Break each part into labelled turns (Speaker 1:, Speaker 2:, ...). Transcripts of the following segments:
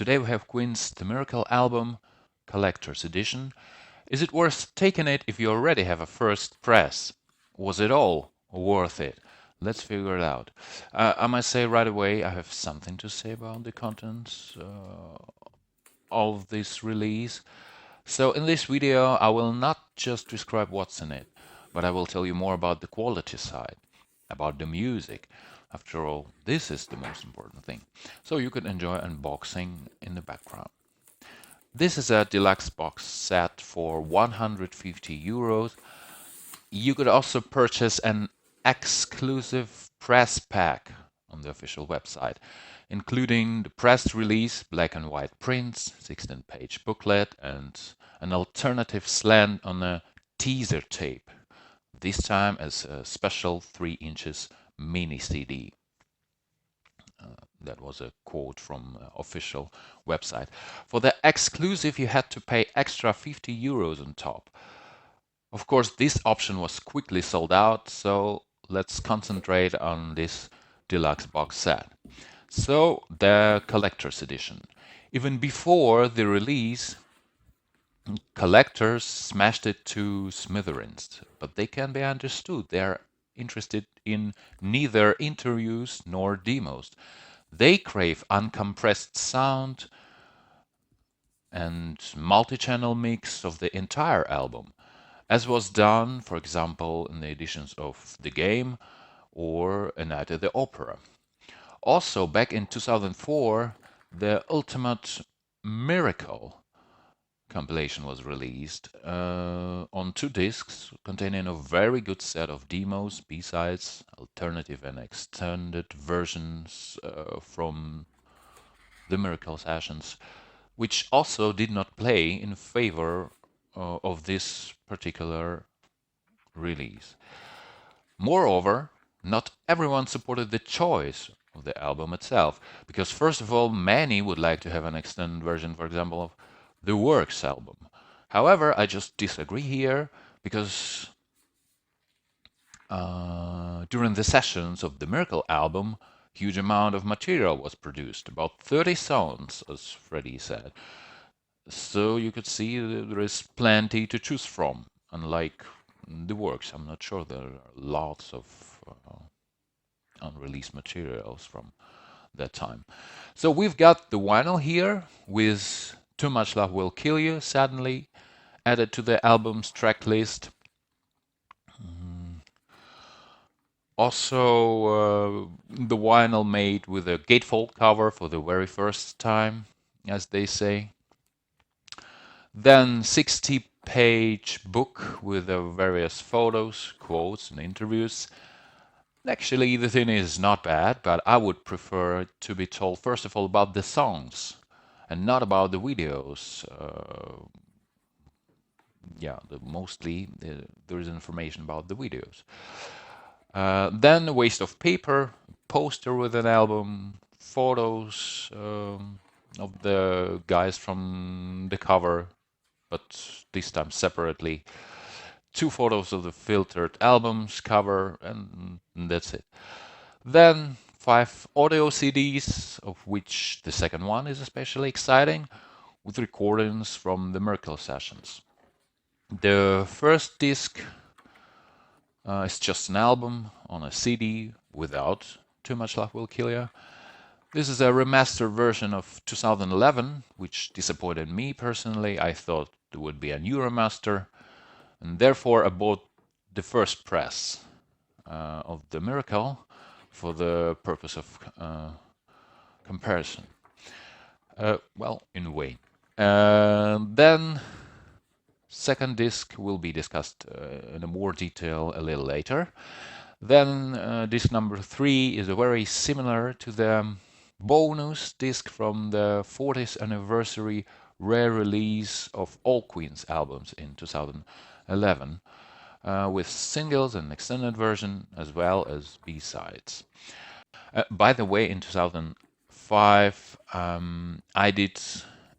Speaker 1: Today we have Queen's The Miracle Album, Collector's Edition. Is it worth taking it if you already have a first press? Was it all worth it? Let's figure it out. I must say right away, I have something to say about the contents of this release. So in this video, I will not just describe what's in it, but I will tell you more about the quality side, about the music. After all, this is the most important thing. So you could enjoy unboxing in the background. This is a deluxe box set for 150 euros. You could also purchase an exclusive press pack on the official website, including the press release, black and white prints, 16-page booklet, and an alternative slant on a teaser tape, this time as a special 3 inches mini CD. That was a quote from official website. For the exclusive, you had to pay extra 50 euros on top. Of course, this option was quickly sold out, so let's concentrate on this deluxe box set. So, the collector's edition. Even before the release, collectors smashed it to smithereens, but they can be understood. They are interested in neither interviews nor demos. They crave uncompressed sound and multi-channel mix of the entire album, as was done, for example, in the editions of The Game or A Night at the Opera. Also, back in 2004, the Ultimate Miracle compilation was released on 2 discs containing a very good set of demos, B-sides, alternative and extended versions from the Miracle sessions, which also did not play in favor of this particular release. Moreover, not everyone supported the choice of the album itself, because first of all, many would like to have an extended version, for example, of the Works album. However, I just disagree here, because during the sessions of the Miracle album, huge amount of material was produced, about 30 songs, as Freddie said. So you could see there is plenty to choose from, unlike the Works. I'm not sure there are lots of unreleased materials from that time. So we've got the vinyl here with Too Much Love Will Kill You, suddenly added to the album's track list. Also, the vinyl made with a gatefold cover for the very first time, as they say. Then 60-page book with various photos, quotes, and interviews. Actually, the thing is not bad, but I would prefer to be told first of all about the songs and not about the videos. Mostly there is information about the videos. Then a waste of paper, poster with an album, photos of the guys from the cover, but this time separately. 2 photos of the filtered album's cover, and that's it. Then 5 audio CDs, of which the second one is especially exciting, with recordings from the Miracle sessions. The first disc is just an album on a CD without Too Much Love Will Kill You. This is a remastered version of 2011, which disappointed me personally. I thought there would be a new remaster, and therefore I bought the first press of the Miracle for the purpose of comparison. In vain. Then second disc will be discussed in more detail a little later. Then disc number 3 is very similar to the bonus disc from the 40th anniversary rare release of all Queen's albums in 2011, with singles and extended version as well as B-sides. By the way, in 2005, I did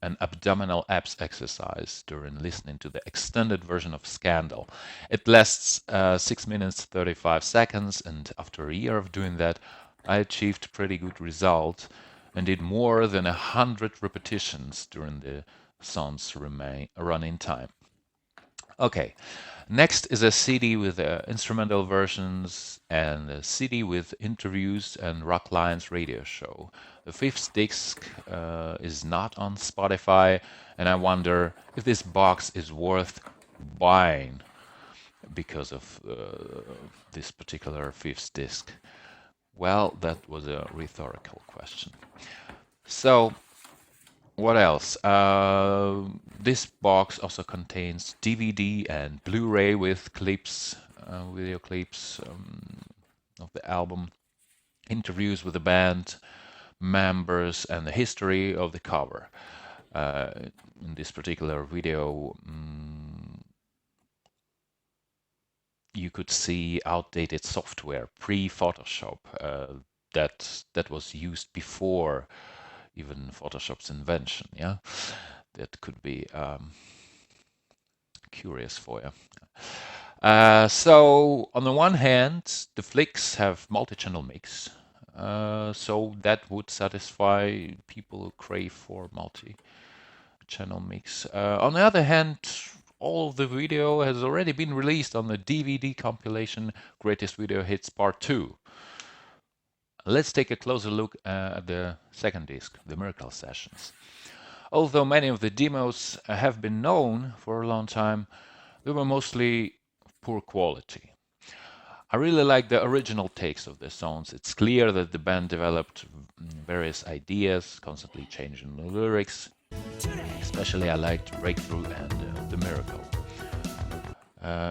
Speaker 1: an abdominal abs exercise during listening to the extended version of Scandal. It lasts 6 minutes 35 seconds, and after a year of doing that, I achieved pretty good result. and did more than 100 repetitions during the song's running time. Okay, next is a CD with instrumental versions and a CD with interviews and Rock Lion's radio show. The fifth disc is not on Spotify, and I wonder if this box is worth buying because of this particular fifth disc. Well, that was a rhetorical question. So, what else? This box also contains DVD and Blu-ray with clips, video clips of the album, interviews with the band members, and the history of the cover. In this particular video, you could see outdated software, pre-Photoshop, that was used before even Photoshop's invention. Yeah, that could be curious for you. So on the one hand, the flicks have multi-channel mix, so that would satisfy people who crave for multi-channel mix. On the other hand, all of the video has already been released on the DVD compilation Greatest Video Hits Part 2. Let's take a closer look at the second disc, The Miracle Sessions. Although many of the demos have been known for a long time, they were mostly poor quality. I really like the original takes of the songs. It's clear that the band developed various ideas, constantly changing the lyrics. Especially I liked Breakthrough and The Miracle.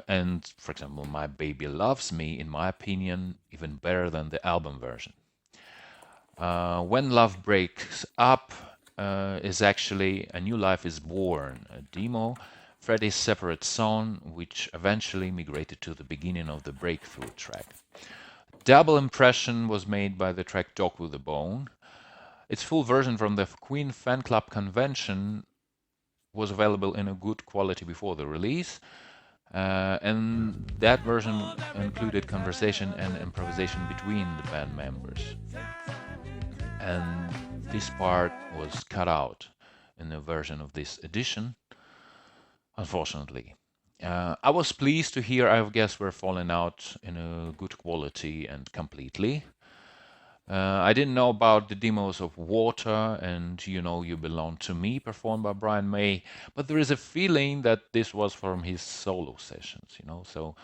Speaker 1: And, for example, My Baby Loves Me, in my opinion, even better than the album version. When Love Breaks Up is actually A New Life is Born, a demo, Freddie's separate song, which eventually migrated to the beginning of the Breakthrough track. Double impression was made by the track Dog with a Bone. Its full version from the Queen Fan Club convention was available in a good quality before the release, and that version included conversation and improvisation between the band members. And this part was cut out in the version of this edition, unfortunately. I was pleased to hear Our Guests Were Falling Out in a good quality and completely. I didn't know about the demos of Water and You Know You Belong to Me performed by Brian May, but there is a feeling that this was from his solo sessions, so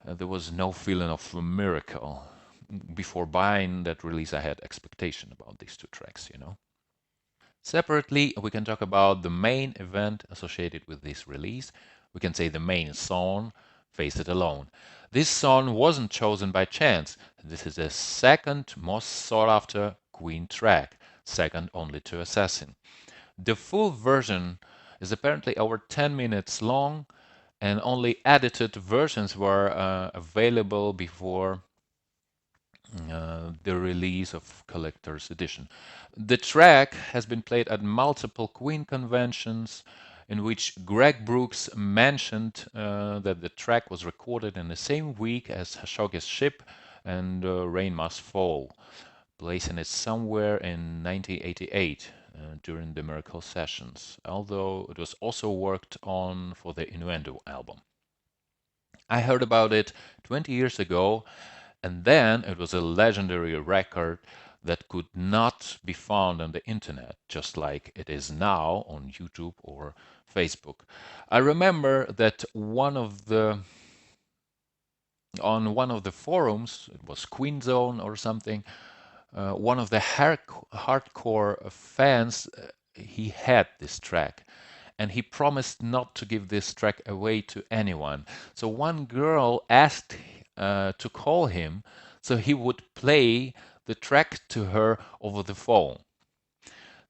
Speaker 1: there was no feeling of a miracle. Before buying that release, I had expectation about these two tracks, Separately, we can talk about the main event associated with this release. We can say the main song, Face It Alone. This song wasn't chosen by chance. This is the second most sought after Queen track, second only to Assassin. The full version is apparently over 10 minutes long, and only edited versions were available before the release of Collector's Edition. The track has been played at multiple Queen conventions, in which Greg Brooks mentioned that the track was recorded in the same week as Khashoggi's Ship and Rain Must Fall, placing it somewhere in 1988 during the Miracle Sessions, although it was also worked on for the Innuendo album. I heard about it 20 years ago, and then it was a legendary record that could not be found on the internet, just like it is now on YouTube or Facebook. I remember that on one of the forums, it was Queen Zone or something, one of the hardcore fans, he had this track. And he promised not to give this track away to anyone. So one girl asked to call him so he would play the track to her over the phone.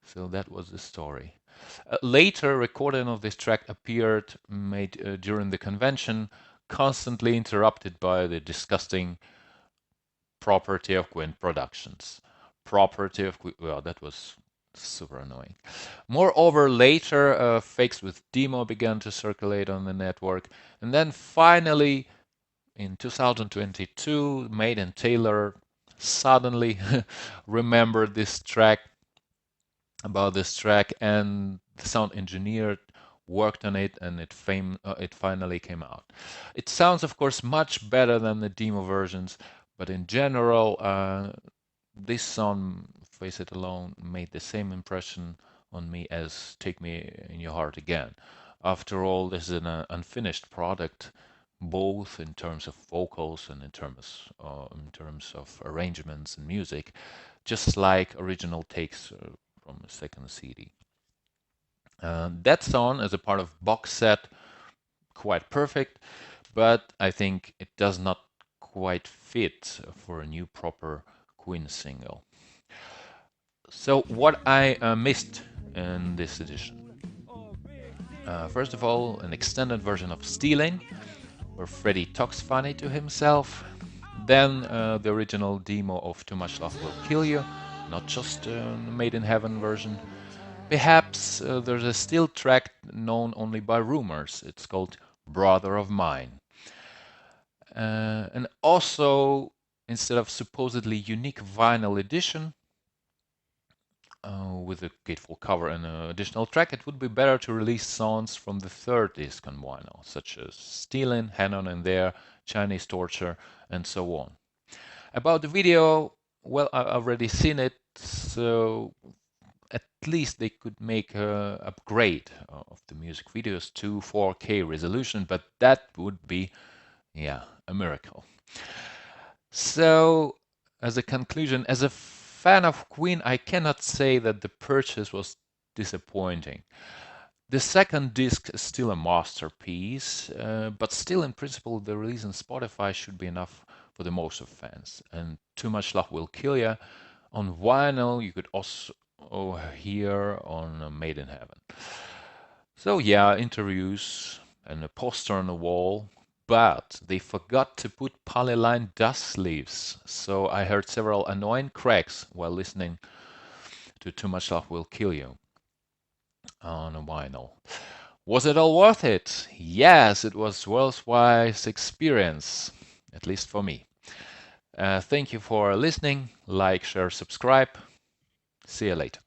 Speaker 1: So that was the story. Later, a recording of this track appeared, made during the convention, constantly interrupted by the disgusting Property of Queen Productions. Property of Queen, well, that was super annoying. Moreover, later fakes with demo began to circulate on the network, and then finally in 2022, Maiden Taylor suddenly remembered this track about this track, and the sound engineer worked on it, and it finally came out. It sounds, of course, much better than the demo versions, but in general, this song, Face It Alone, made the same impression on me as Take Me in Your Heart Again. After all, this is an unfinished product, both in terms of vocals and in terms of arrangements and music, just like original takes from the second CD. That song, as a part of box set, quite perfect, but I think it does not quite fit for a new proper Queen single. So what I missed in this edition. First of all, an extended version of Stealing, where Freddie talks funny to himself. Then the original demo of Too Much Love Will Kill You, not just a Made in Heaven version. Perhaps there's a still track known only by rumors. It's called Brother of Mine. And also, instead of supposedly unique vinyl edition, with a gatefold cover and an additional track, it would be better to release songs from the third disc on vinyl, such as Stealin', Hang On In There, Chinese Torture, and so on. About the video, well, I've already seen it, so at least they could make an upgrade of the music videos to 4K resolution, but that would be, yeah, a miracle. So, as a conclusion, as a fan of Queen, I cannot say that the purchase was disappointing. The second disc is still a masterpiece, but still, in principle, the release on Spotify should be enough for the most of fans. And Too Much Love Will Kill Ya on vinyl, you could also hear on Made in Heaven. So, yeah, interviews and a poster on the wall, but they forgot to put polyline dust sleeves. So I heard several annoying cracks while listening to Too Much Love Will Kill You on a vinyl. Was it all worth it? Yes, it was worthwhile experience, at least for me. Thank you for listening. Like, share, subscribe. See you later.